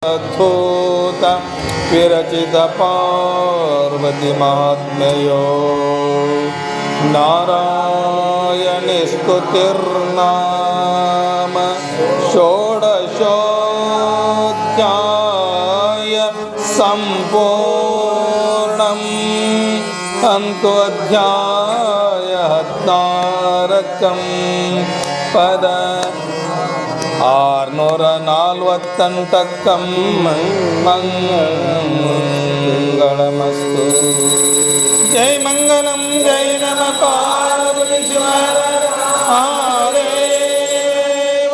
अद्भुत विरचित पार्वती महात्म्यो नारायणी स्तुतिर्नाम षोडशोऽध्याय सम्पूर्णम् अंतो अध्याय तारकं पद 648 मंगलमस्तु। जय मंगलम जय नमः पार्वती महादेव।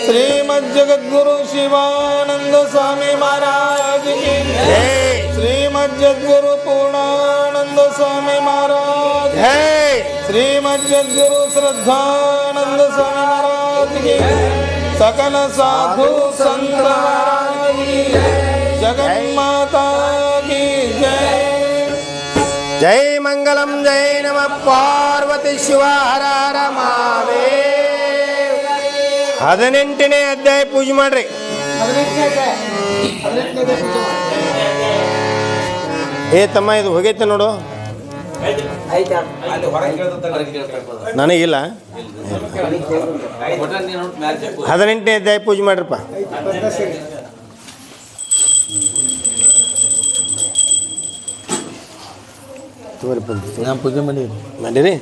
श्रीमज्जगद्गुरु शिवानंद स्वामी महाराज की जय। श्रीमज्जगद्गुरु पूर्णानंद स्वामी महाराज जय। श्रीमज्जगद्गुरु श्रद्धानंद स्वामी महाराज की सकल साधु संत महाराज की जगन्माता की जय। जय मंगलम जय नमः पार्वती शिव हर हर महादेव। 18ನೇ ಅಧ್ಯಾಯ ಪೂಜೆ ಮಾಡ್ರಿ. ಏ ತಮ್ಮ ಇದು ಹೋಗೈತೆ ನೋಡು. ನನಗಿಲ್ಲ. 18ನೇ ಅಧ್ಯಾಯ ಪೂಜೆ ಮಾಡ್ರಪ್ಪ. ನಾನು ಪೂಜೆ ಮಾಡಿರಿ.